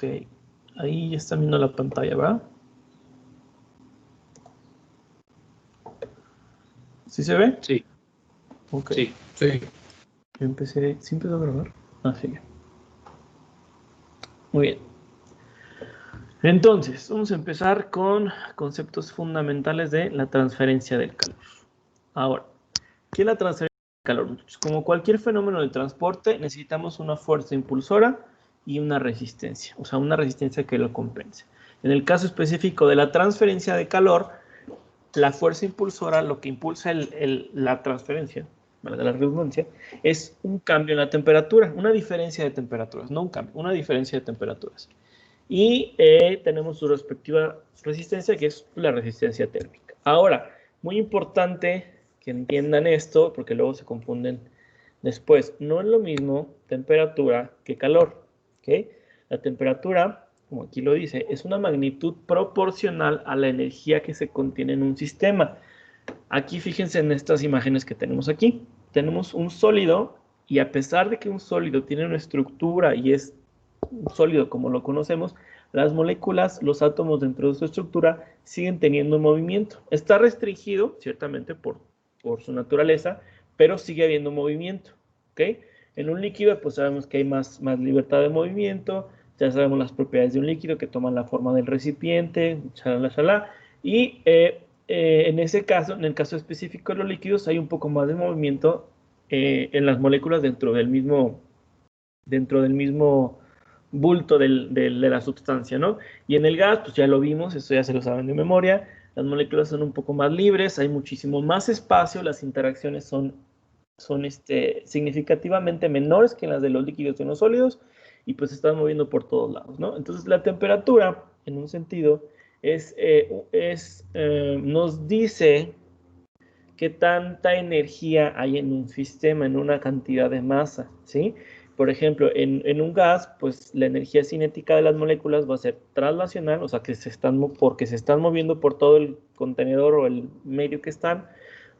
Ok, ahí ya está viendo la pantalla, ¿verdad? ¿Sí se ve? Sí. Ok. Sí. Yo empecé, ¿sí empezó a grabar? Ah, sí. Muy bien. Entonces, vamos a empezar con conceptos fundamentales de la transferencia del calor. Ahora, ¿qué es la transferencia del calor? Como cualquier fenómeno de transporte, necesitamos una fuerza impulsora y una resistencia, o sea, una resistencia que lo compense. En el caso específico de la transferencia de calor, la fuerza impulsora, lo que impulsa la transferencia, valga la redundancia, es un cambio en la temperatura, una diferencia de temperaturas, no un cambio, una diferencia de temperaturas. Y tenemos su respectiva resistencia, que es la resistencia térmica. Ahora, muy importante que entiendan esto, porque luego se confunden después. No es lo mismo temperatura que calor, ¿ok? La temperatura, como aquí lo dice, es una magnitud proporcional a la energía que se contiene en un sistema. Aquí fíjense en estas imágenes que tenemos aquí. Tenemos un sólido y a pesar de que un sólido tiene una estructura y es un sólido como lo conocemos, las moléculas, los átomos dentro de su estructura siguen teniendo movimiento. Está restringido, ciertamente, por su naturaleza, pero sigue habiendo movimiento. ¿Ok? En un líquido, pues sabemos que hay más libertad de movimiento, ya sabemos las propiedades de un líquido que toman la forma del recipiente, chalala, chalala, y en ese caso, en el caso específico de los líquidos, hay un poco más de movimiento en las moléculas dentro del mismo bulto de la sustancia, ¿no? Y en el gas, pues ya lo vimos, esto ya se lo saben de memoria, las moléculas son un poco más libres, hay muchísimo más espacio, las interacciones son significativamente menores que las de los líquidos y los sólidos, y pues se están moviendo por todos lados, ¿no? Entonces la temperatura, en un sentido, nos dice qué tanta energía hay en un sistema, en una cantidad de masa, ¿sí? Por ejemplo, en un gas, pues la energía cinética de las moléculas va a ser translacional, o sea, porque se están moviendo por todo el contenedor o el medio que están,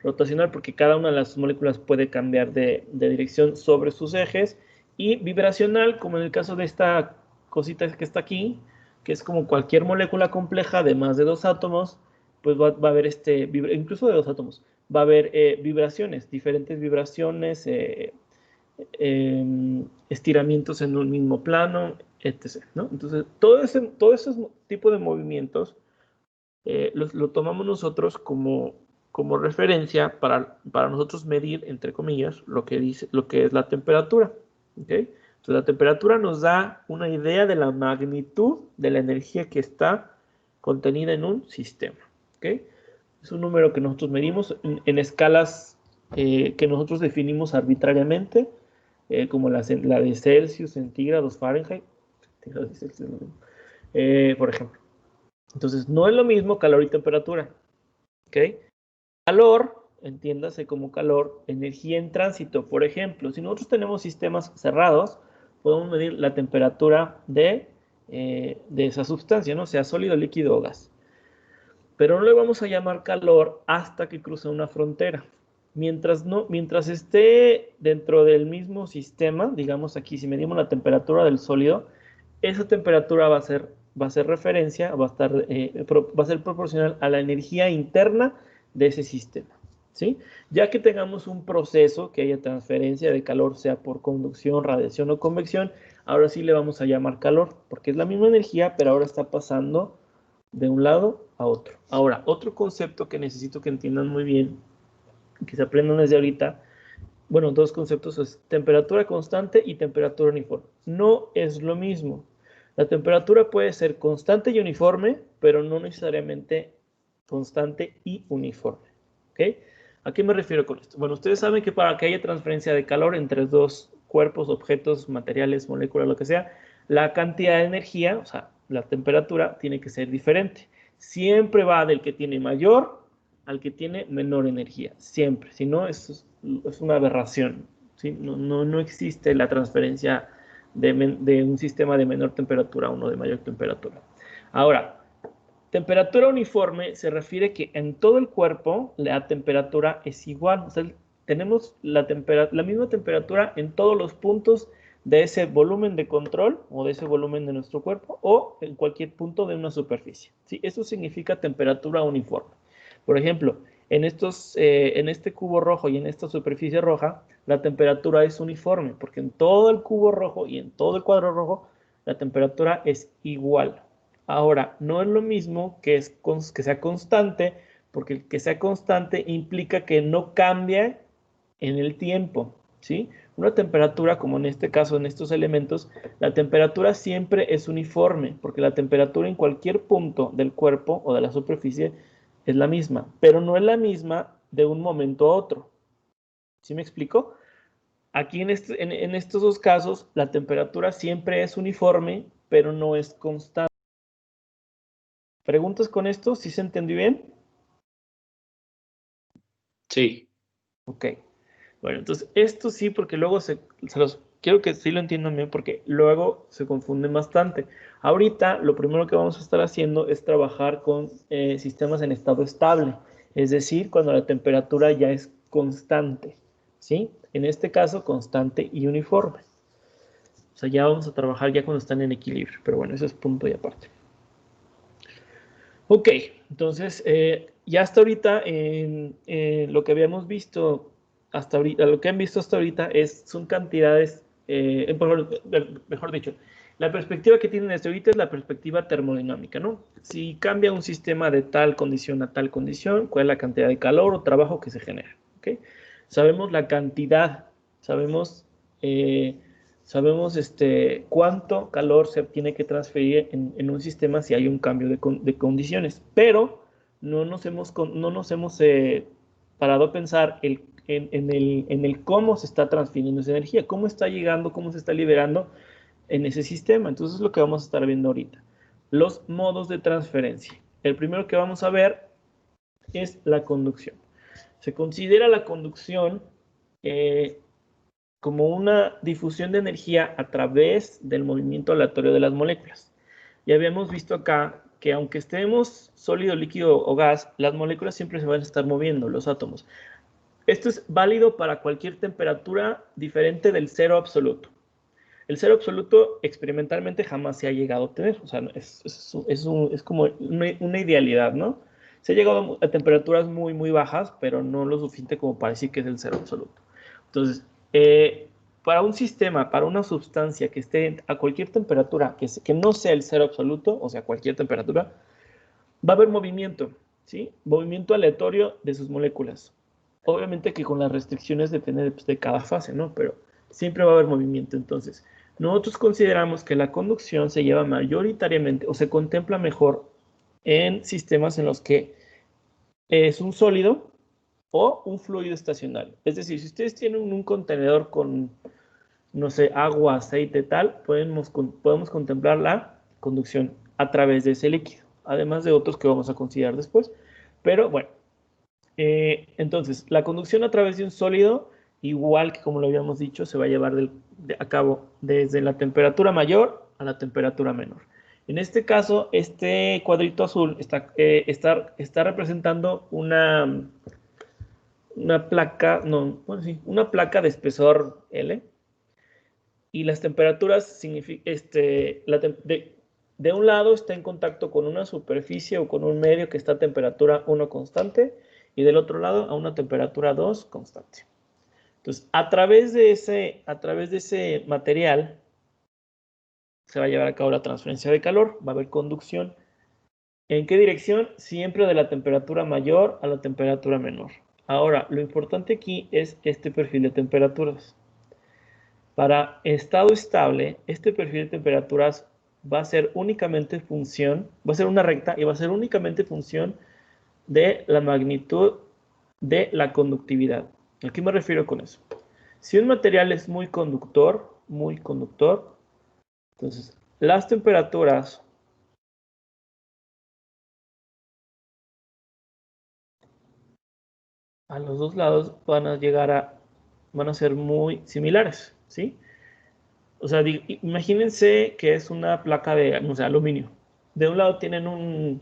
rotacional, porque cada una de las moléculas puede cambiar de dirección sobre sus ejes, y vibracional, como en el caso de esta cosita que está aquí, que es como cualquier molécula compleja de más de dos átomos, pues va a haber incluso de dos átomos, va a haber vibraciones, diferentes vibraciones, estiramientos en un mismo plano, etc., ¿no? Entonces, todo ese tipo de movimientos lo tomamos nosotros como referencia para nosotros medir, entre comillas, lo que es la temperatura. ¿Okay? Entonces, la temperatura nos da una idea de la magnitud de la energía que está contenida en un sistema. ¿Okay? Es un número que nosotros medimos en escalas que nosotros definimos arbitrariamente, como la de Celsius, centígrados, Fahrenheit, por ejemplo. Entonces, no es lo mismo calor y temperatura. ¿Ok? Calor, entiéndase como calor, energía en tránsito. Por ejemplo, si nosotros tenemos sistemas cerrados, podemos medir la temperatura de esa sustancia, ¿no? Sea sólido, líquido o gas. Pero no le vamos a llamar calor hasta que cruce una frontera. Mientras esté dentro del mismo sistema, digamos aquí, si medimos la temperatura del sólido, esa temperatura va a ser referencia, va a ser proporcional a la energía interna de ese sistema. ¿Sí? Ya que tengamos un proceso que haya transferencia de calor, sea por conducción, radiación o convección, ahora sí le vamos a llamar calor, porque es la misma energía, pero ahora está pasando de un lado a otro. Ahora, otro concepto que necesito que entiendan muy bien, que se aprendan desde ahorita, bueno, dos conceptos es temperatura constante y temperatura uniforme. No es lo mismo. La temperatura puede ser constante y uniforme, pero no necesariamente constante y uniforme. ¿Ok? ¿A qué me refiero con esto? Bueno, ustedes saben que para que haya transferencia de calor entre dos cuerpos, objetos, materiales, moléculas, lo que sea, la cantidad de energía, o sea, la temperatura, tiene que ser diferente. Siempre va del que tiene mayor al que tiene menor energía. Siempre. Si no, es una aberración. ¿Sí? No existe la transferencia de un sistema de menor temperatura a uno de mayor temperatura. Ahora, temperatura uniforme se refiere que en todo el cuerpo la temperatura es igual. O sea, tenemos la misma temperatura en todos los puntos de ese volumen de control o de ese volumen de nuestro cuerpo o en cualquier punto de una superficie. ¿Sí? Eso significa temperatura uniforme. Por ejemplo, en este cubo rojo y en esta superficie roja, la temperatura es uniforme, porque en todo el cubo rojo y en todo el cuadro rojo, la temperatura es igual. Ahora, no es lo mismo que sea constante, porque el que sea constante implica que no cambia en el tiempo, ¿sí? Una temperatura, como en este caso, en estos elementos, la temperatura siempre es uniforme, porque la temperatura en cualquier punto del cuerpo o de la superficie es la misma, pero no es la misma de un momento a otro. ¿Sí me explico? Aquí en estos dos casos, la temperatura siempre es uniforme, pero no es constante. ¿Preguntas con esto? ¿Sí se entendió bien? Sí. Ok. Bueno, entonces esto sí, porque luego se los quiero que sí lo entiendan bien, porque luego se confunden bastante. Ahorita lo primero que vamos a estar haciendo es trabajar con sistemas en estado estable, es decir, cuando la temperatura ya es constante, ¿sí? En este caso, constante y uniforme. O sea, ya vamos a trabajar ya cuando están en equilibrio, pero bueno, eso es punto y aparte. Ok, entonces ya hasta ahorita lo que habíamos visto hasta ahorita, lo que han visto hasta ahorita son cantidades, mejor dicho, la perspectiva que tienen hasta ahorita es la perspectiva termodinámica, ¿no? Si cambia un sistema de tal condición a tal condición, ¿cuál es la cantidad de calor o trabajo que se genera? ¿Ok? Sabemos la cantidad, sabemos eh, cuánto calor se tiene que transferir en un sistema si hay un cambio de condiciones, pero no nos hemos parado a pensar en el cómo se está transfiriendo esa energía, cómo está llegando, cómo se está liberando en ese sistema. Entonces es lo que vamos a estar viendo ahorita. Los modos de transferencia. El primero que vamos a ver es la conducción. Se considera la conducción como una difusión de energía a través del movimiento aleatorio de las moléculas. Ya habíamos visto acá que aunque estemos sólido, líquido o gas, las moléculas siempre se van a estar moviendo, los átomos. Esto es válido para cualquier temperatura diferente del cero absoluto. El cero absoluto experimentalmente jamás se ha llegado a obtener, o sea, es como una idealidad, ¿no? Se ha llegado a temperaturas muy, muy bajas, pero no lo suficiente como para decir que es el cero absoluto. Entonces, para un sistema, para una sustancia que esté a cualquier temperatura, que no sea el cero absoluto, o sea, cualquier temperatura, va a haber movimiento, ¿sí? Movimiento aleatorio de sus moléculas. Obviamente que con las restricciones depende de cada fase, ¿no? Pero siempre va a haber movimiento. Entonces, nosotros consideramos que la conducción se lleva mayoritariamente o se contempla mejor en sistemas en los que es un sólido o un fluido estacionario. Es decir, si ustedes tienen un contenedor con, no sé, agua, aceite, tal, podemos contemplar la conducción a través de ese líquido, además de otros que vamos a considerar después. Pero bueno, entonces, la conducción a través de un sólido, igual que como lo habíamos dicho, se va a llevar a cabo desde la temperatura mayor a la temperatura menor. En este caso, este cuadrito azul está representando una placa, no, bueno, sí, una placa de espesor L. Y las temperaturas significa, de un lado está en contacto con una superficie o con un medio que está a temperatura 1 constante y del otro lado a una temperatura 2 constante. Entonces, a través de ese material se va a llevar a cabo la transferencia de calor, va a haber conducción. ¿En qué dirección? Siempre de la temperatura mayor a la temperatura menor. Ahora, lo importante aquí es este perfil de temperaturas. Para estado estable, este perfil de temperaturas va a ser únicamente función, va a ser una recta y va a ser únicamente función de la magnitud de la conductividad. ¿A qué me refiero con eso? Si un material es muy conductor, entonces las temperaturas a los dos lados van a ser muy similares, ¿sí? O sea, imagínense que es una placa de, no sé, aluminio. De un lado tienen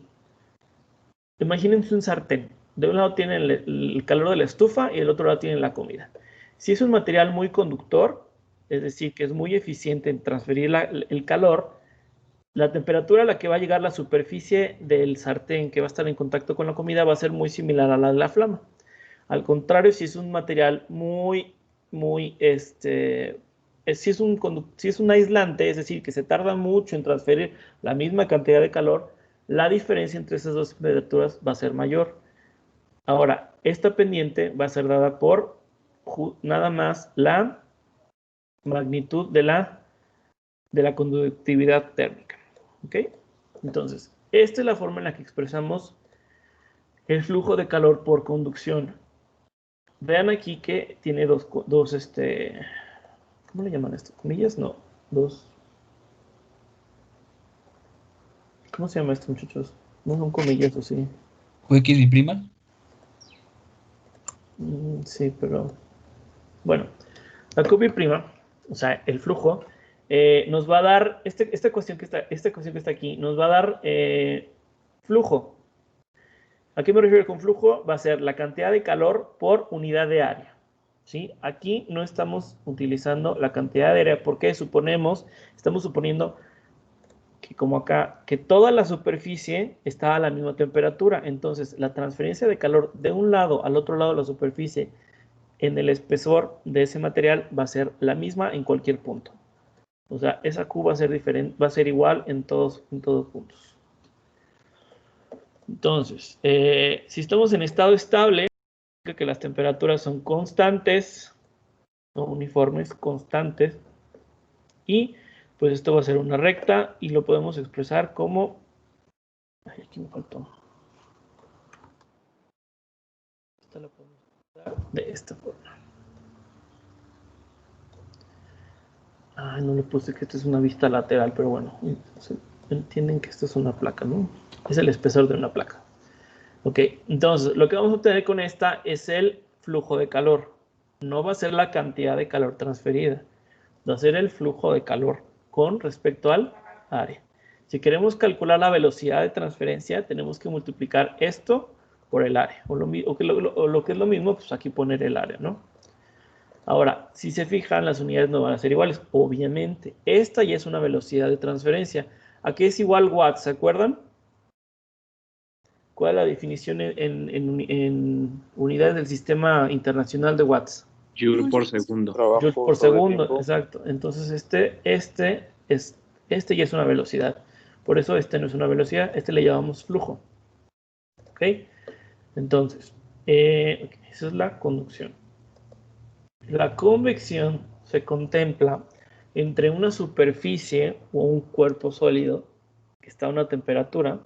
imagínense un sartén. De un lado tienen el calor de la estufa y del otro lado tienen la comida. Si es un material muy conductor, es decir, que es muy eficiente en transferir el calor, la temperatura a la que va a llegar la superficie del sartén que va a estar en contacto con la comida va a ser muy similar a la de la flama. Al contrario, si es un material si es un aislante, es decir, que se tarda mucho en transferir la misma cantidad de calor, la diferencia entre esas dos temperaturas va a ser mayor. Ahora, esta pendiente va a ser dada por nada más la magnitud de la conductividad térmica. ¿Ok? Entonces, esta es la forma en la que expresamos el flujo de calor por conducción. Vean aquí que tiene dos ¿cómo le llaman esto? ¿Comillas? No, ¿cómo se llama esto, muchachos? No son comillas, ¿o sí? ¿X y prima? Sí, pero... Bueno, la copia prima, o sea, el flujo, nos va a dar, esta ecuación que está aquí, nos va a dar flujo. ¿A qué me refiero con flujo? Va a ser la cantidad de calor por unidad de área. ¿Sí? Aquí no estamos utilizando la cantidad de área porque estamos suponiendo que como acá, que toda la superficie está a la misma temperatura. Entonces, la transferencia de calor de un lado al otro lado de la superficie en el espesor de ese material va a ser la misma en cualquier punto. O sea, esa Q va a ser diferente, va a ser igual en todos puntos. Entonces, si estamos en estado estable, que las temperaturas son constantes, no uniformes, constantes, y pues esto va a ser una recta y lo podemos expresar como, ay, aquí me faltó, esta la podemos expresar de esta forma. No le puse que esta es una vista lateral, pero bueno, entienden que esto es una placa, ¿no? Es el espesor de una placa. Ok, entonces lo que vamos a obtener con esta es el flujo de calor. No va a ser la cantidad de calor transferida, va a ser el flujo de calor con respecto al área. Si queremos calcular la velocidad de transferencia, tenemos que multiplicar esto por el área. O lo que es lo mismo, pues aquí poner el área, ¿no? Ahora, si se fijan, las unidades no van a ser iguales. Obviamente, esta ya es una velocidad de transferencia. Aquí es igual watts, ¿se acuerdan? ¿Cuál es la definición en unidades del Sistema Internacional de Watts? Joule por segundo. Joule por segundo, exacto. Entonces este ya es una velocidad. Por eso este no es una velocidad, este le llamamos flujo. ¿Ok? Entonces, esa es la conducción. La convección se contempla entre una superficie o un cuerpo sólido que está a una temperatura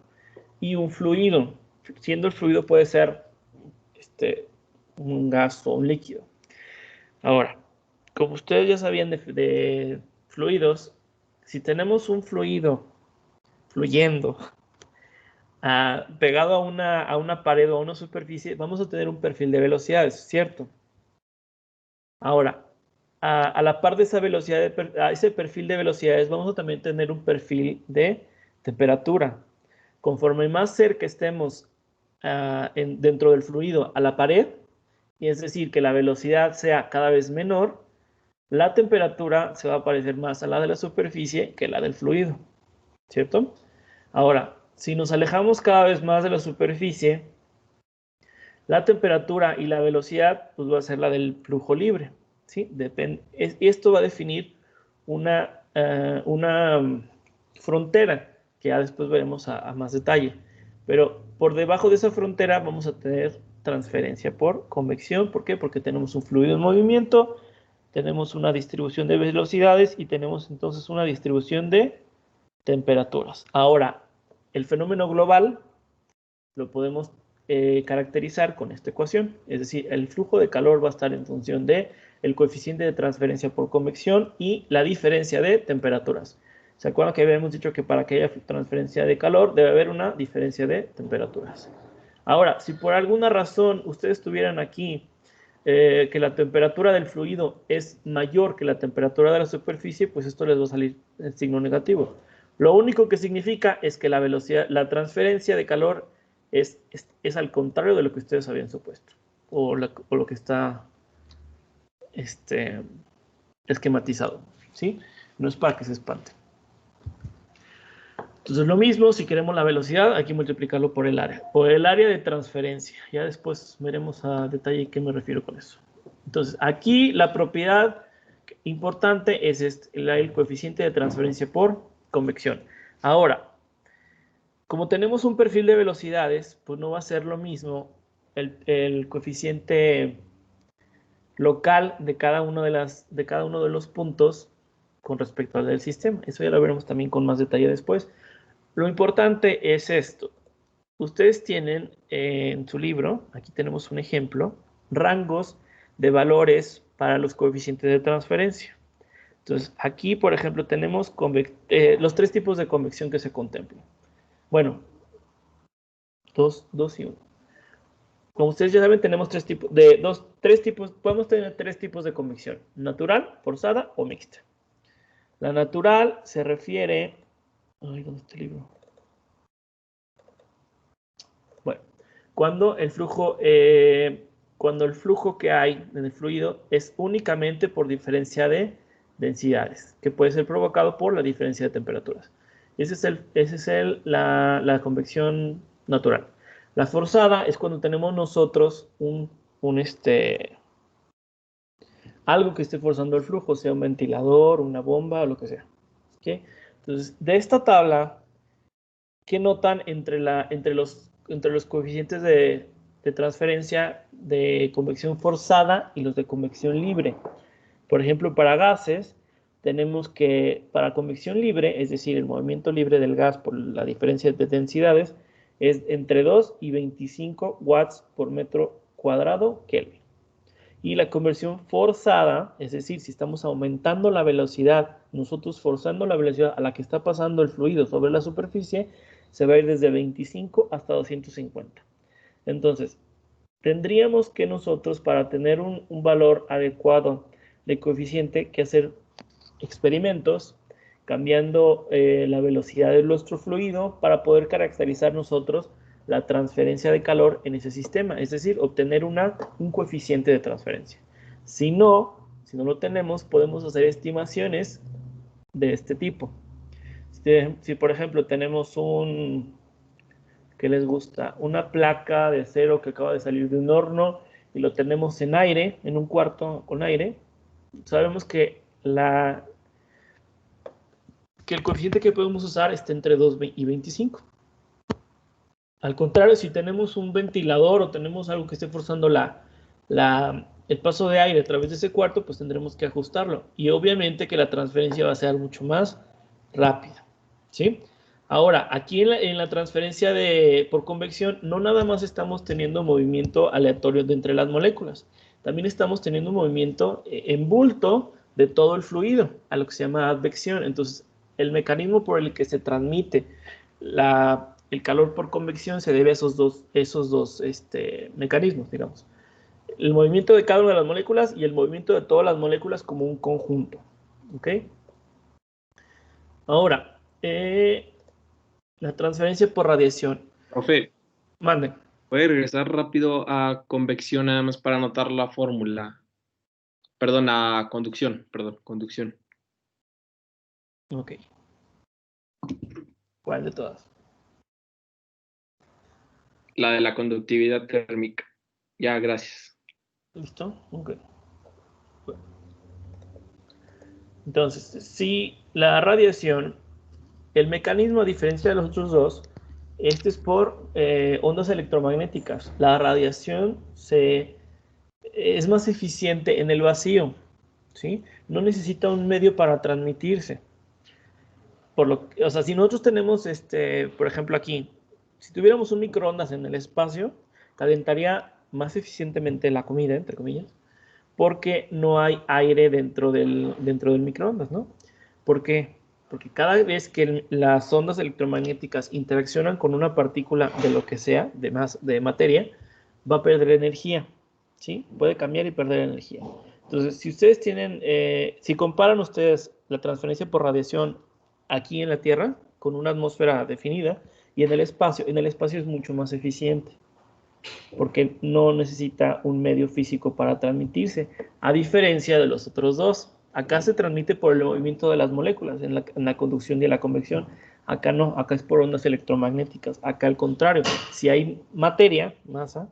y un fluido, siendo el fluido puede ser un gas o un líquido. Ahora, como ustedes ya sabían de fluidos, si tenemos un fluido fluyendo pegado a una pared o a una superficie, vamos a tener un perfil de velocidades, ¿cierto? Ahora, a la par de esa velocidad, a ese perfil de velocidades, vamos a también tener un perfil de temperatura. Conforme más cerca estemos dentro del fluido a la pared, y es decir, que la velocidad sea cada vez menor, la temperatura se va a parecer más a la de la superficie que la del fluido, ¿cierto? Ahora, si nos alejamos cada vez más de la superficie, la temperatura y la velocidad pues va a ser la del flujo libre, ¿sí? Esto va a definir una frontera que ya después veremos a más detalle. Pero por debajo de esa frontera vamos a tener transferencia por convección. ¿Por qué? Porque tenemos un fluido en movimiento, tenemos una distribución de velocidades y tenemos entonces una distribución de temperaturas. Ahora, el fenómeno global lo podemos caracterizar con esta ecuación, es decir, el flujo de calor va a estar en función de el coeficiente de transferencia por convección y la diferencia de temperaturas. ¿Se acuerdan que habíamos dicho que para que haya transferencia de calor debe haber una diferencia de temperaturas? Ahora, si por alguna razón ustedes tuvieran aquí que la temperatura del fluido es mayor que la temperatura de la superficie, pues esto les va a salir el signo negativo. Lo único que significa es que la velocidad, la transferencia de calor es al contrario de lo que ustedes habían supuesto, o lo que está esquematizado, ¿sí? No es para que se espanten. Entonces, lo mismo, si queremos la velocidad, hay que multiplicarlo por el área de transferencia. Ya después veremos a detalle qué me refiero con eso. Entonces, aquí la propiedad importante es el coeficiente de transferencia por convección. Ahora, como tenemos un perfil de velocidades, pues no va a ser lo mismo el coeficiente local de cada uno de los puntos con respecto al del sistema. Eso ya lo veremos también con más detalle después. Lo importante es esto. Ustedes tienen en su libro, aquí tenemos un ejemplo, rangos de valores para los coeficientes de transferencia. Entonces, aquí, por ejemplo, tenemos los 3 tipos de convección que se contemplan. Bueno, 2 y 1. Como ustedes ya saben, tenemos 3 tipos, podemos tener 3 tipos de convección: natural, forzada o mixta. La natural se refiere... Ay, ¿dónde está el libro? Bueno, cuando el flujo que hay en el fluido es únicamente por diferencia de densidades, que puede ser provocado por la diferencia de temperaturas. Esa es la convección natural. La forzada es cuando tenemos nosotros algo que esté forzando el flujo, sea un ventilador, una bomba o lo que sea. ¿Okay? Entonces, de esta tabla, ¿qué notan entre los coeficientes de transferencia de convección forzada y los de convección libre? Por ejemplo, para gases, tenemos que para convección libre, es decir, el movimiento libre del gas por la diferencia de densidades, es entre 2 y 25 watts por metro cuadrado Kelvin. Y la conversión forzada, es decir, si estamos aumentando la velocidad, nosotros forzando la velocidad a la que está pasando el fluido sobre la superficie, se va a ir desde 25 hasta 250. Entonces, tendríamos que nosotros, para tener un valor adecuado de coeficiente, que hacer experimentos cambiando la velocidad de nuestro fluido para poder caracterizar nosotros la transferencia de calor en ese sistema, es decir, obtener un coeficiente de transferencia. Si no lo tenemos, podemos hacer estimaciones de este tipo. Si por ejemplo tenemos ¿qué les gusta? Una placa de acero que acaba de salir de un horno y lo tenemos en aire, en un cuarto con aire, sabemos que el coeficiente que podemos usar está entre 2 y 25. Al contrario, si tenemos un ventilador o tenemos algo que esté forzando el paso de aire a través de ese cuarto, pues tendremos que ajustarlo. Y obviamente que la transferencia va a ser mucho más rápida, ¿sí? Ahora, aquí en la transferencia por convección, no nada más estamos teniendo movimiento aleatorio de entre las moléculas, también estamos teniendo un movimiento en bulto de todo el fluido, a lo que se llama advección. Entonces, el mecanismo por el que se transmite el calor por convección se debe a esos dos mecanismos, digamos. El movimiento de cada una de las moléculas y el movimiento de todas las moléculas como un conjunto. ¿Ok? Ahora, la transferencia por radiación. Profe, Mande. ¿puede regresar rápido a convección nada más para anotar la fórmula? Perdón, a conducción, conducción. Ok. ¿Cuál de todas? La de la conductividad térmica. Ya, gracias. ¿Listo? Ok. Bueno. Entonces, si la radiación, el mecanismo a diferencia de los otros dos, este es por ondas electromagnéticas. La radiación es más eficiente en el vacío, ¿sí? No necesita un medio para transmitirse. O sea, si nosotros tenemos, por ejemplo, aquí, si tuviéramos un microondas en el espacio, calentaría más eficientemente la comida, entre comillas, porque no hay aire dentro del microondas, ¿no? ¿Por qué? Porque cada vez que las ondas electromagnéticas interaccionan con una partícula de lo que sea, de materia, va a perder energía, ¿sí? Puede cambiar y perder energía. Entonces, si ustedes si comparan ustedes la transferencia por radiación aquí en la Tierra, con una atmósfera definida, y en el espacio es mucho más eficiente, porque no necesita un medio físico para transmitirse, a diferencia de los otros dos. Acá se transmite por el movimiento de las moléculas en la conducción y en la convección. Acá no, acá es por ondas electromagnéticas. Acá al contrario, si hay materia, masa,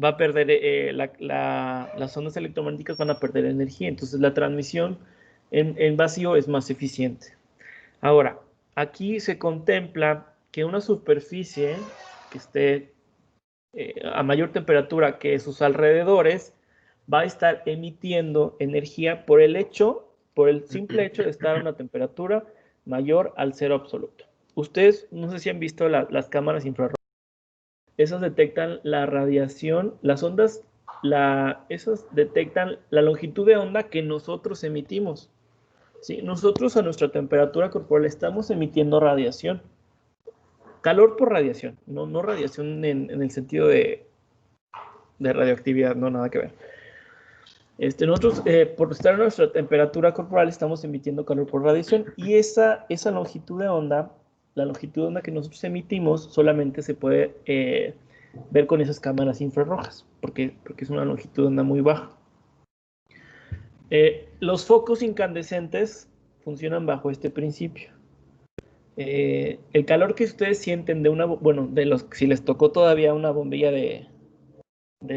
va a perder, las ondas electromagnéticas van a perder energía. Entonces la transmisión en vacío es más eficiente. Ahora, aquí se contempla que una superficie que esté a mayor temperatura que sus alrededores va a estar emitiendo energía por el simple hecho de estar a una temperatura mayor al cero absoluto. Ustedes, no sé si han visto las cámaras infrarrojas. Esas detectan la radiación, las ondas, esas detectan la longitud de onda que nosotros emitimos. ¿Sí? Nosotros a nuestra temperatura corporal estamos emitiendo radiación. Calor por radiación, no radiación en el sentido de radioactividad, no, nada que ver. Nosotros, por estar a nuestra temperatura corporal, estamos emitiendo calor por radiación y esa longitud de onda, la longitud de onda que nosotros emitimos, solamente se puede ver con esas cámaras infrarrojas, porque es una longitud de onda muy baja. Los focos incandescentes funcionan bajo este principio. El calor que ustedes sienten de si les tocó todavía una bombilla de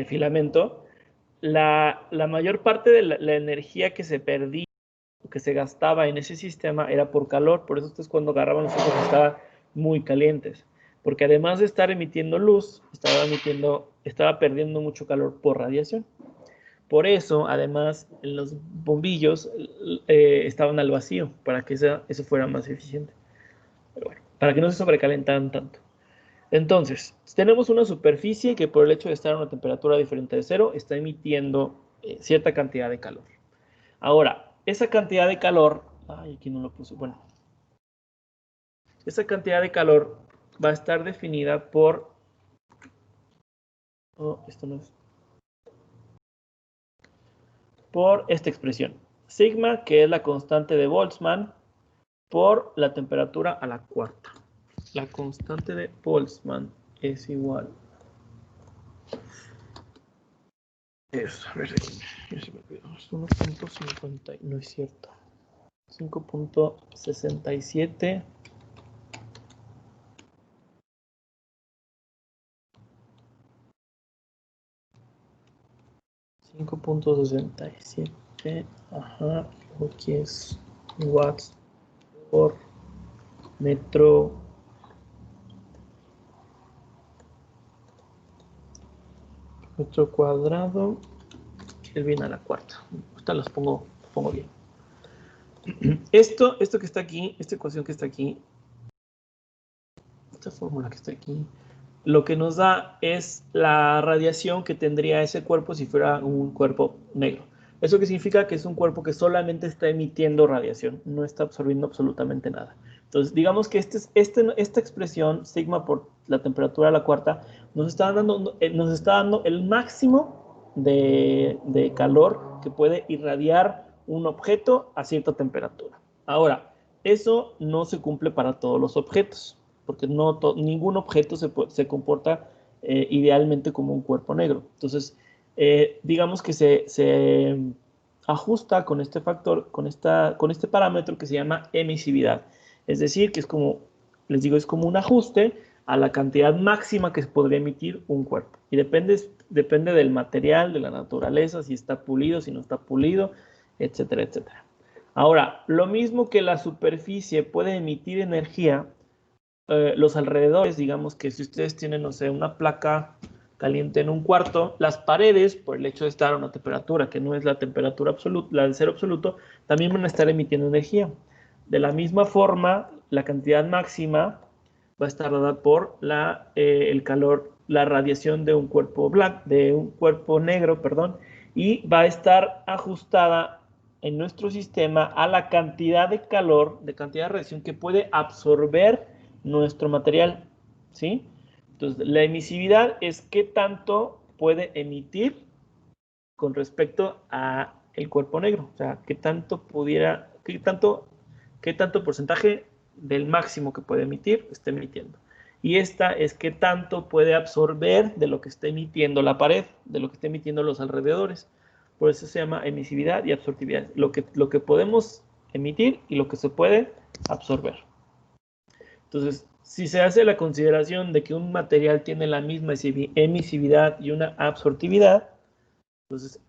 filamento, la mayor parte de la energía que se perdía, que se gastaba en ese sistema era por calor. Por eso ustedes cuando agarraban los focos estaban muy calientes, porque además de estar emitiendo luz, estaba perdiendo mucho calor por radiación. Por eso, además, los bombillos estaban al vacío, para que eso fuera más eficiente. Pero bueno, para que no se sobrecalentaran tanto. Entonces, tenemos una superficie que por el hecho de estar a una temperatura diferente de cero, está emitiendo cierta cantidad de calor. Ahora, esa cantidad de calor, aquí no lo puse, bueno. Esa cantidad de calor va a estar definida por, esto no es, por esta expresión. Sigma, que es la constante de Boltzmann, por la temperatura a la cuarta. La constante de Boltzmann es igual. A ver, se me olvidó. Es 1.50, no es cierto. 5.67. Ajá, aquí es watts por metro cuadrado, Kelvin a la cuarta. Ahorita los pongo bien. Esto que está aquí, esta ecuación que está aquí, esta fórmula que está aquí, lo que nos da es la radiación que tendría ese cuerpo si fuera un cuerpo negro. ¿Eso qué significa? Que es un cuerpo que solamente está emitiendo radiación, no está absorbiendo absolutamente nada. Entonces, digamos que esta expresión, sigma por la temperatura a la cuarta, nos está dando el máximo de calor que puede irradiar un objeto a cierta temperatura. Ahora, eso no se cumple para todos los objetos, porque ningún objeto se comporta idealmente como un cuerpo negro. Entonces, digamos que se ajusta con este factor, con este parámetro que se llama emisividad. Es decir, que es como, les digo, es como un ajuste a la cantidad máxima que se podría emitir un cuerpo. Y depende del material, de la naturaleza, si está pulido, si no está pulido, etcétera, etcétera. Ahora, lo mismo que la superficie puede emitir energía, los alrededores, digamos que si ustedes tienen, no sé, una placa caliente en un cuarto, las paredes, por el hecho de estar a una temperatura que no es la temperatura absoluta, la del cero absoluto, también van a estar emitiendo energía. De la misma forma, la cantidad máxima va a estar dada por el calor, la radiación de un cuerpo negro, y va a estar ajustada en nuestro sistema a la cantidad de calor, de cantidad de radiación que puede absorber nuestro material, ¿sí? Entonces, la emisividad es qué tanto puede emitir con respecto a el cuerpo negro, o sea, qué tanto porcentaje del máximo que puede emitir está emitiendo. Y esta es qué tanto puede absorber de lo que está emitiendo la pared, de lo que está emitiendo los alrededores. Por eso se llama emisividad y absortividad. Lo que podemos emitir y lo que se puede absorber. Entonces, si se hace la consideración de que un material tiene la misma emisividad y una absortividad, entonces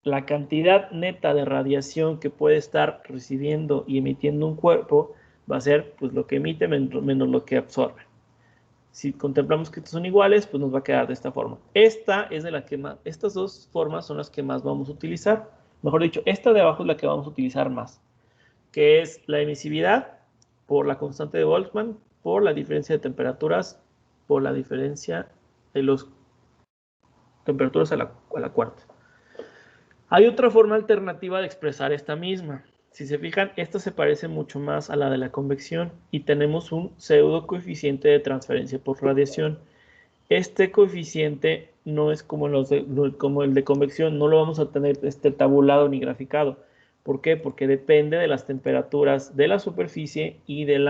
la cantidad neta de radiación que puede estar recibiendo y emitiendo un cuerpo va a ser pues lo que emite menos lo que absorbe. Si contemplamos que estos son iguales, pues nos va a quedar de esta forma. Esta es de la que más, estas dos formas son las que más vamos a utilizar. Mejor dicho, esta de abajo es la que vamos a utilizar más, que es la emisividad por la constante de Boltzmann, por la diferencia de temperaturas, por la diferencia de las temperaturas a la cuarta. Hay otra forma alternativa de expresar esta misma. Si se fijan, esta se parece mucho más a la de la convección y tenemos un pseudo coeficiente de transferencia por radiación. Este coeficiente no es como el de convección, no lo vamos a tener tabulado ni graficado. ¿Por qué? Porque depende de las temperaturas de la superficie y de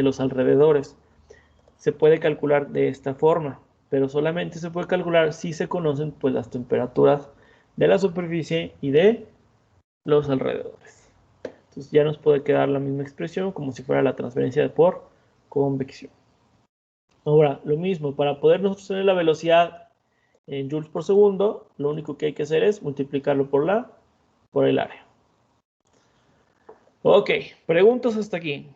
los alrededores. Se puede calcular de esta forma, pero solamente se puede calcular si se conocen pues, las temperaturas de la superficie y de los alrededores. Entonces ya nos puede quedar la misma expresión como si fuera la transferencia por convección. Ahora, lo mismo, para poder nosotros tener la velocidad en joules por segundo, lo único que hay que hacer es multiplicarlo por el área. Ok, preguntas hasta aquí.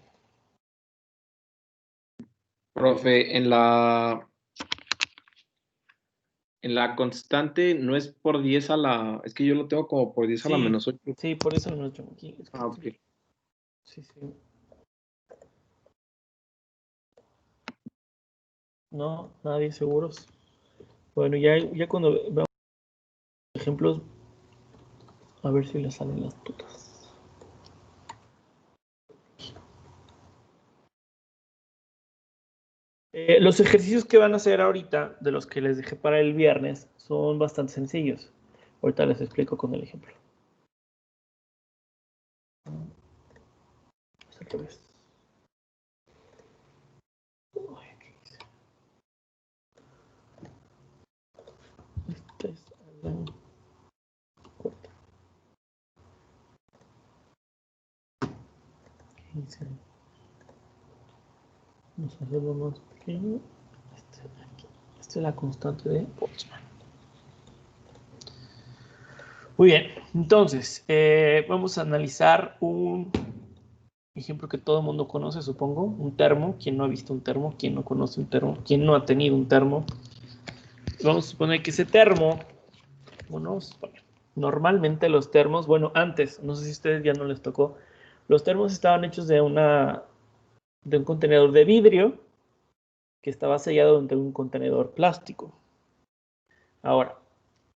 Profe, en la constante no es por 10 a la... Es que yo lo tengo como por 10 a la Sí, menos 8. sí, por eso lo he hecho aquí. Ah, ok. Sí, sí. No, nadie seguros. Bueno, ya cuando veamos ejemplos, a ver si les salen las putas. Los ejercicios que van a hacer ahorita, de los que les dejé para el viernes, son bastante sencillos. Ahorita les explico con el ejemplo. Es al revés. Esta es la cuarta. 15. Vamos a hacerlo más pequeño. Esta es la constante de Boltzmann. Muy bien, entonces vamos a analizar un ejemplo que todo el mundo conoce, supongo, un termo. ¿Quién no ha visto un termo? ¿Quién no conoce un termo? ¿Quién no ha tenido un termo? Vamos a suponer que ese termo, bueno, normalmente los termos, bueno, antes, no sé si a ustedes ya no les tocó, los termos estaban hechos de un contenedor de vidrio que estaba sellado entre un contenedor plástico. Ahora,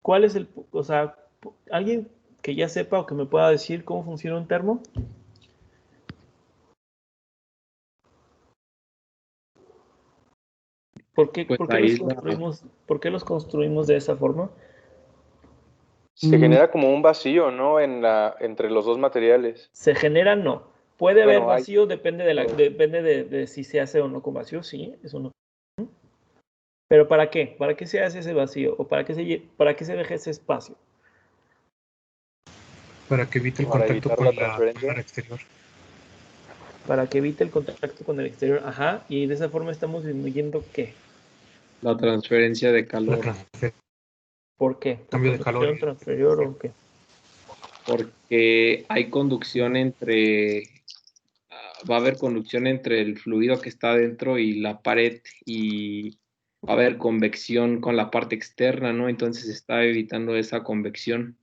¿cuál es o sea, alguien que ya sepa o que me pueda decir cómo funciona un termo? Pues ahí ¿Por qué los construimos de esa forma? Se genera como un vacío, ¿no? Entre los dos materiales. Se genera, no. Puede haber Bueno, vacío, depende de si se hace o no con vacío, sí, eso no. Pero ¿para qué? ¿Para qué se hace ese vacío? ¿O para qué se deja ese espacio? Para que evite el Para contacto evitar con la la transferencia. cámara exterior. Para que evite el contacto con el exterior. Ajá. Y de esa forma estamos disminuyendo ¿qué? la transferencia de La calor, ¿Por qué? ¿Por cambio de calor. conducción transferidor o qué? porque hay conducción va a haber conducción entre el fluido que está dentro y la pared y va a haber convección con la parte externa, ¿no? Entonces está evitando esa convección.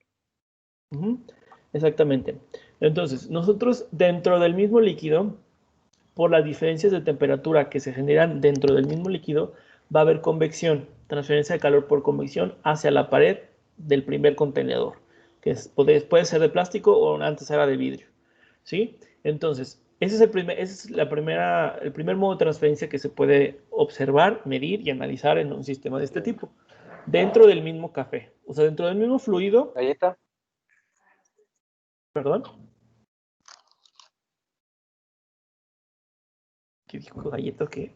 Exactamente. Entonces, nosotros dentro del mismo líquido, por las diferencias de temperatura que se generan dentro del mismo líquido, va a haber convección, transferencia de calor por convección hacia la pared del primer contenedor, que puede ser de plástico o antes era de vidrio. ¿Sí? Entonces, ese es el primer modo de transferencia que se puede observar, medir y analizar en un sistema de este tipo. Dentro del mismo café, o sea, dentro del mismo fluido. ¿Galleta? ¿Perdón? ¿Qué dijo Galleta? ¿Qué?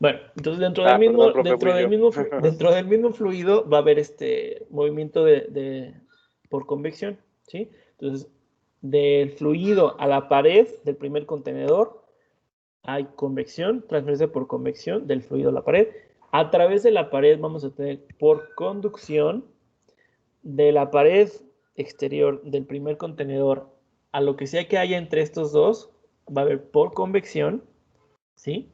Bueno, entonces dentro Perdón, profe, fui yo. dentro del mismo fluido va a haber este movimiento por convección, ¿sí? Entonces, del fluido a la pared del primer contenedor hay convección, transferencia por convección del fluido a la pared. A través de la pared vamos a tener por conducción de la pared exterior del primer contenedor a lo que sea que haya entre estos dos, va a haber por convección, ¿sí?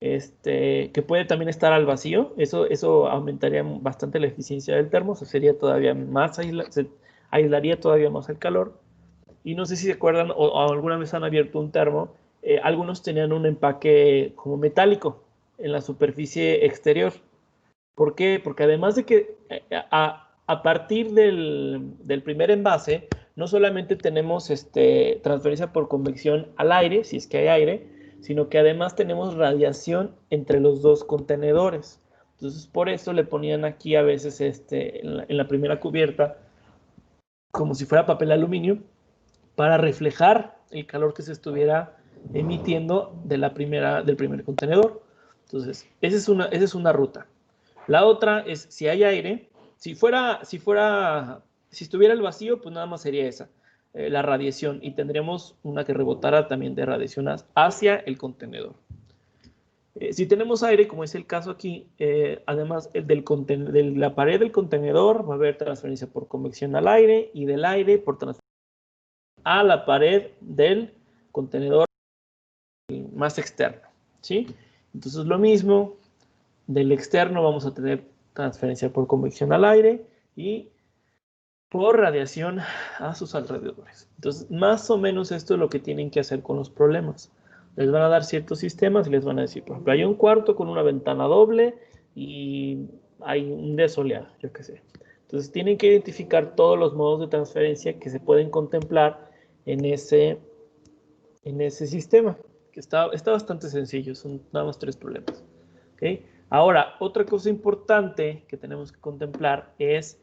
Que puede también estar al vacío, eso aumentaría bastante la eficiencia del termo, sería todavía más se aislaría todavía más el calor. Y no sé si se acuerdan o alguna vez han abierto un termo, algunos tenían un empaque como metálico en la superficie exterior. ¿Por qué? Porque además de que a partir del primer envase, no solamente tenemos transferencia por convección al aire, si es que hay aire, sino que además tenemos radiación entre los dos contenedores. Entonces, por eso le ponían aquí a veces en la primera cubierta, como si fuera papel aluminio, para reflejar el calor que se estuviera emitiendo del primer contenedor. Entonces, esa es una ruta. La otra es si hay aire, si estuviera el vacío, pues nada más sería esa, la radiación, y tendríamos una que rebotara también de radiación hacia el contenedor. Si tenemos aire, como es el caso aquí, además de la pared del contenedor va a haber transferencia por convección al aire y del aire por transferencia a la pared del contenedor más externo, ¿sí? Entonces lo mismo, del externo vamos a tener transferencia por convección al aire y por radiación a sus alrededores. Entonces, más o menos esto es lo que tienen que hacer con los problemas. Les van a dar ciertos sistemas y les van a decir, por ejemplo, hay un cuarto con una ventana doble y hay un día soleado, yo qué sé. Entonces, tienen que identificar todos los modos de transferencia que se pueden contemplar en ese sistema, que está bastante sencillo, son nada más 3 problemas. ¿Okay? Ahora, otra cosa importante que tenemos que contemplar es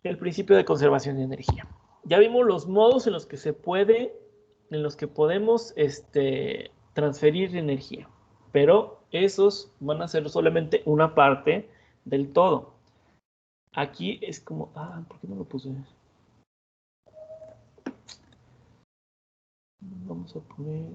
el principio de conservación de energía. Ya vimos los modos en los que podemos transferir energía, pero esos van a ser solamente una parte del todo. Aquí es como, ¿por qué no lo puse? Vamos a poner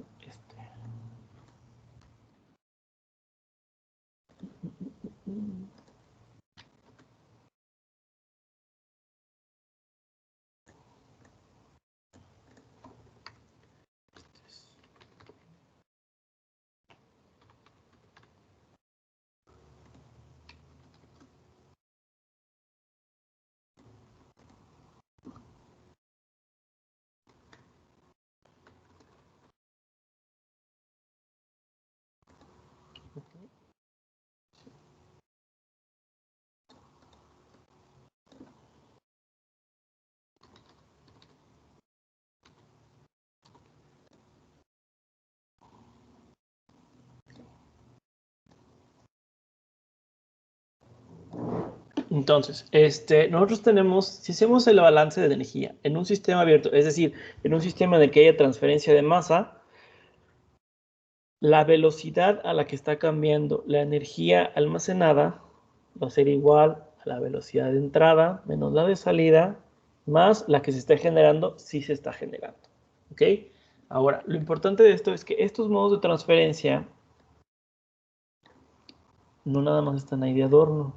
Entonces, nosotros tenemos, si hacemos el balance de energía en un sistema abierto, es decir, en un sistema en el que haya transferencia de masa, la velocidad a la que está cambiando la energía almacenada va a ser igual a la velocidad de entrada menos la de salida, más la que se está generando si se está generando. ¿Ok? Ahora, lo importante de esto es que estos modos de transferencia no nada más están ahí de adorno.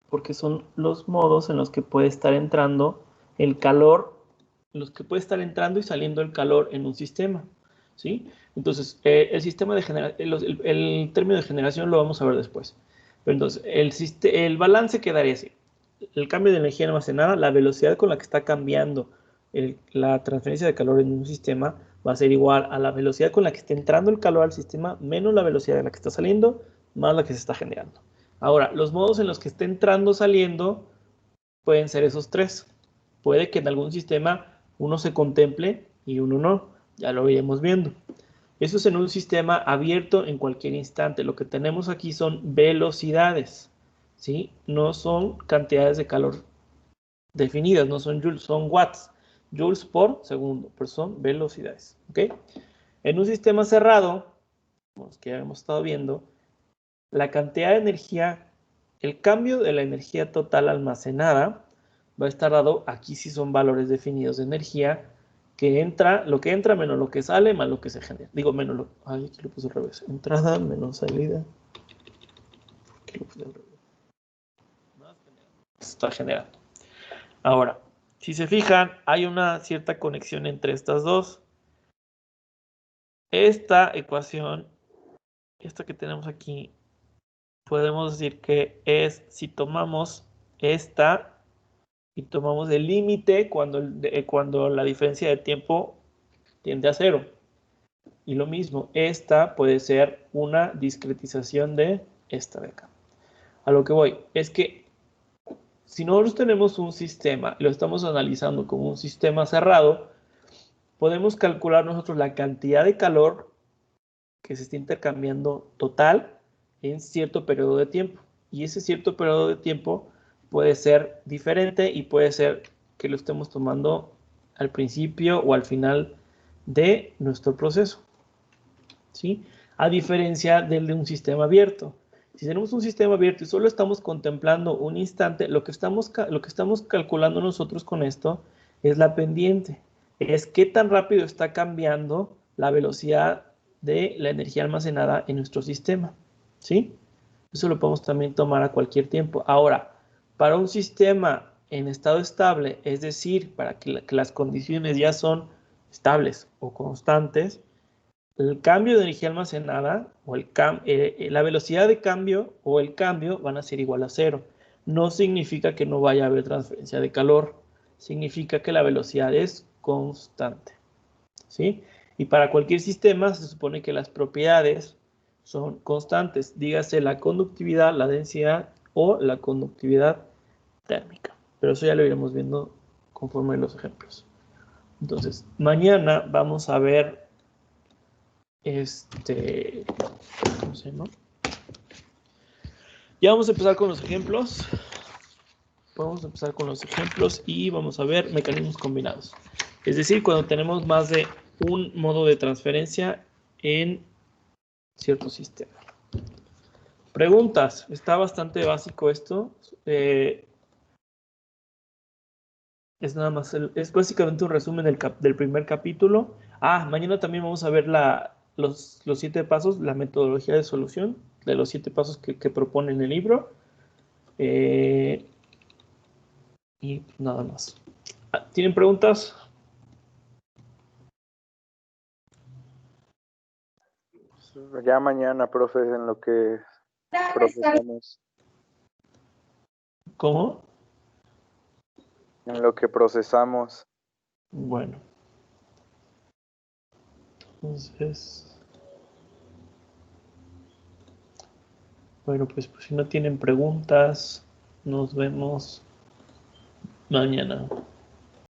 Porque son los modos en los que puede estar entrando el calor, en los que puede estar entrando y saliendo el calor en un sistema, ¿sí? Entonces, el sistema de generación, el término de generación lo vamos a ver después. Pero entonces, el balance quedaría así. El cambio de energía almacenada, la velocidad con la que está cambiando la transferencia de calor en un sistema va a ser igual a la velocidad con la que está entrando el calor al sistema menos la velocidad en la que está saliendo más la que se está generando. Ahora, los modos en los que esté entrando o saliendo pueden ser esos 3. Puede que en algún sistema uno se contemple y uno no. Ya lo iremos viendo. Eso es en un sistema abierto en cualquier instante. Lo que tenemos aquí son velocidades, ¿sí? No son cantidades de calor definidas, no son joules, son watts. joules por segundo, pero son velocidades. ¿Ok? En un sistema cerrado, como los que ya hemos estado viendo, la cantidad de energía, el cambio de la energía total almacenada va a estar dado, aquí sí son valores definidos de energía, que entra, lo que entra menos lo que sale, más lo que se genera. Digo, menos lo, ay, aquí lo puse al revés. Entrada menos salida. Aquí lo puse al revés. Está generando. Ahora, si se fijan, hay una cierta conexión entre estas dos. Esta ecuación, esta que tenemos aquí, podemos decir que es, si tomamos esta y tomamos el límite cuando la diferencia de tiempo tiende a cero. Y lo mismo, esta puede ser una discretización de esta de acá. A lo que voy es que si nosotros tenemos un sistema y lo estamos analizando como un sistema cerrado, podemos calcular nosotros la cantidad de calor que se está intercambiando total en cierto periodo de tiempo. Y ese cierto periodo de tiempo puede ser diferente y puede ser que lo estemos tomando al principio o al final de nuestro proceso. ¿Sí? A diferencia del de un sistema abierto. Si tenemos un sistema abierto y solo estamos contemplando un instante, lo que estamos calculando nosotros con esto es la pendiente. Es qué tan rápido está cambiando la velocidad de la energía almacenada en nuestro sistema. ¿Sí? Eso lo podemos también tomar a cualquier tiempo. Ahora, para un sistema en estado estable, es decir, para que las condiciones ya son estables o constantes, el cambio de energía almacenada o la velocidad de cambio o el cambio van a ser igual a cero. No significa que no vaya a haber transferencia de calor, significa que la velocidad es constante. ¿Sí? Y para cualquier sistema se supone que las propiedades son constantes, dígase la conductividad, la densidad o la conductividad térmica. Pero eso ya lo iremos viendo conforme los ejemplos. Entonces, mañana vamos a ver ¿cómo se llama? Ya vamos a empezar con los ejemplos. Vamos a empezar con los ejemplos y vamos a ver mecanismos combinados. Es decir, cuando tenemos más de un modo de transferencia en cierto sistema. Preguntas. Está bastante básico esto. Es nada más, es básicamente un resumen del primer capítulo. Mañana también vamos a ver los 7 pasos, la metodología de solución de los 7 pasos que propone en el libro. Y nada más. ¿Tienen preguntas? Ya mañana, profe, en lo que procesamos. ¿Cómo? En lo que procesamos. Bueno. Entonces... Bueno, pues si no tienen preguntas, nos vemos mañana.